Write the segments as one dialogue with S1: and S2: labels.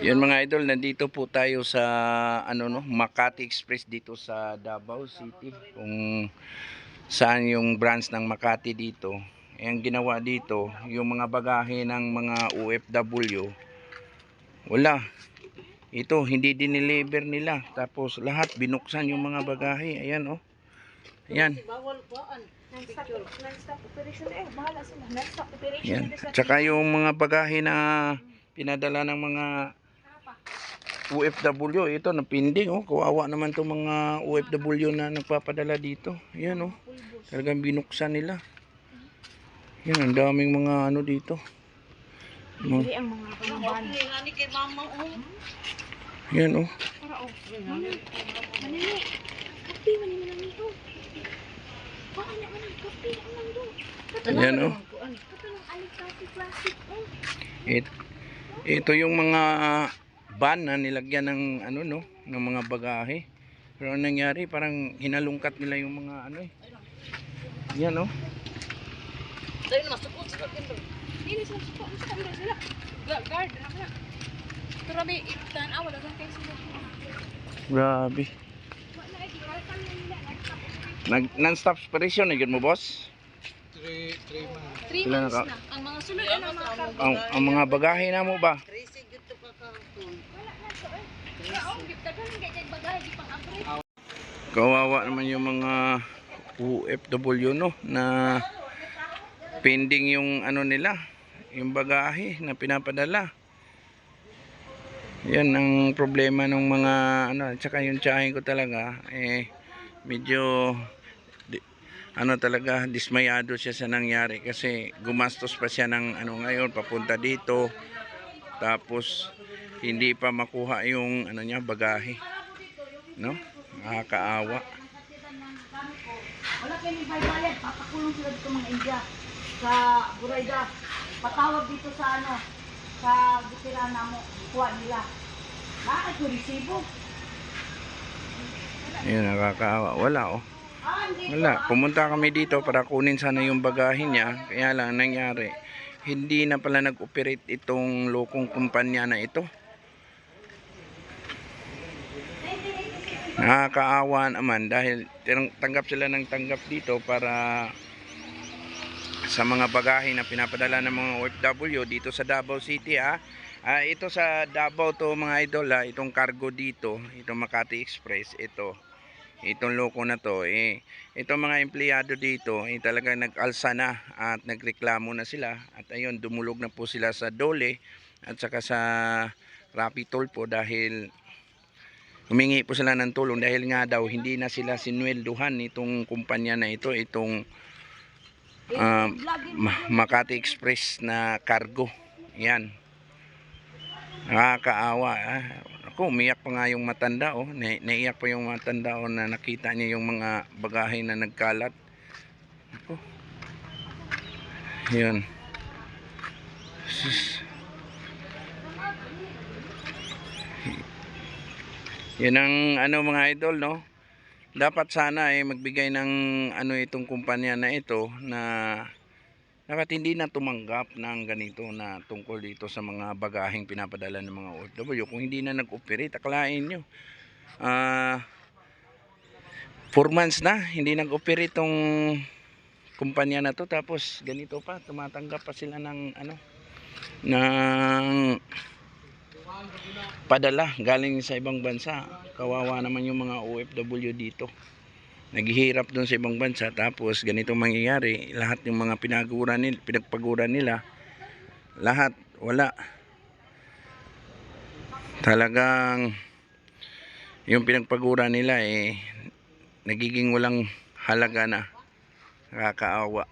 S1: Yun mga idol, nandito po tayo sa Makati Express dito sa Davao City. Kung saan yung branch ng Makati dito. Ang ginawa dito, yung mga bagahe ng mga OFW, wala. Ito, hindi dineliver nila. Tapos lahat binuksan yung mga bagahe. Ayan oh. Ayan. Yan. Tsaka yung mga bagahe na pinadala ng mga OFW, ito napinding oh. Kawawa naman itong mga OFW na nagpapadala dito. Yan oh. Talagang binuksan nila. Yan, ang daming mga ano dito.
S2: Hindi ang mga pangban.
S1: Yan oh.
S2: Manini. Kapi man naman nito. Baka na man kapi naman do.
S1: Yan oh. Ito yung mga van na nilagyan ng ng mga bagahe. Pero ang nangyari parang hinalungkat nila yung mga Yan oh.
S2: Dahil na masukot sa kendo. Dili sa sukot sila. Guard na ka. Turabi itan awal lang kay sila.
S1: Grabe. Non-stop operation na yun mo, boss?
S2: 3 months na. Ang mga sulod na mga
S1: ang mga bagahe na mo ba? Kawawa naman yung mga OFW na pending yung nila, yung bagahe na pinapadala. Yan ang problema ng mga tsaka yung tiyahin ko talaga medyo talaga dismayado siya sa nangyari kasi gumastos pa siya ng ngayon papunta dito, tapos hindi pa makuha yung niya bagahe, no? Nakakaawa.
S3: Wala kayo bayad, papakulong sila dito mga India sa Burayda. Patawag dito sa sa veterana mo, kuha nila. Bakit yung resibo?
S1: Ayun, nakakaawa. Wala oh. Wala. Pumunta kami dito para kunin sana yung bagahe niya. Kaya lang nangyari, hindi na pala nag-operate itong lokong kumpanya na ito. Nakakaawa naman dahil tanggap sila ng tanggap dito para sa mga bagahe na pinapadala ng mga OFW dito sa Davao City ito sa Davao to mga idol itong cargo dito, itong Makati Express, itong loko na to itong mga empleyado dito talagang nag-alsa na at nagreklamo na sila at ayun, dumulog na po sila sa Dole at saka sa Rapitol po dahil humingi po sila ng tulong dahil nga daw hindi na sila sinwelduhan itong kumpanya na ito, itong Makati Express na cargo. Yan, nakakaawa. Ako, umiyak pa nga yung matanda oh. Naiyak pa yung matanda oh, na nakita niya yung mga bagahe na nagkalat. Ako. Yan. Yan ang mga idol, no? Dapat sana magbigay ng itong kumpanya na ito na dapat hindi na tumanggap ng ganito na tungkol dito sa mga bagaheng pinapadala ng mga OFW. Kung hindi na nag-operate, akalain nyo 4 months na hindi nag-operate tong kumpanya na to, tapos ganito pa, tumatanggap pa sila ng ng padala galing sa ibang bansa. Kawawa naman yung mga OFW dito, naghihirap doon sa ibang bansa, tapos ganito mangyayari. Lahat yung mga pinagpaguran nila lahat wala. Talagang yung pinagpaguran nila nagiging walang halaga na. Nakakaawa.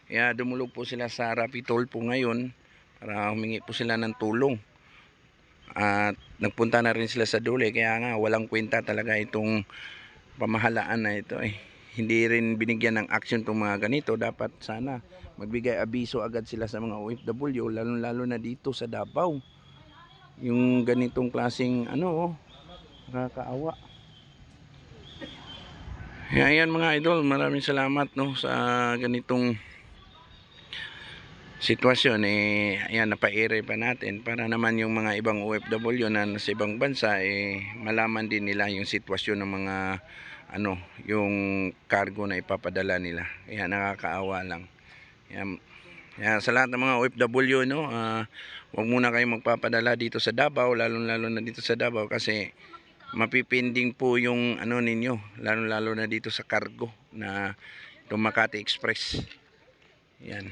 S1: Kaya dumulog po sila sa Rapitol po ngayon para humingi po sila ng tulong. At nagpunta na rin sila sa Dole, kaya nga walang kwenta talaga itong pamahalaan na ito Hindi rin binigyan ng action itong mga ganito. Dapat sana magbigay abiso agad sila sa mga OFW, lalo na dito sa Davao. Yung ganitong klaseng nakakaawa. Ayan mga idol, maraming salamat sa ganitong sitwasyon ayan, napaire pa natin para naman yung mga ibang OFW na nasa ibang bansa malaman din nila yung sitwasyon ng mga yung cargo na ipapadala nila. Ayan, nakakaawa lang. Ayan, sa lahat ng mga OFW, huwag muna kayong magpapadala dito sa Davao, lalo na dito sa Davao, kasi mapipinding po yung ninyo, lalo na dito sa cargo na itong Makati Express. Ayan.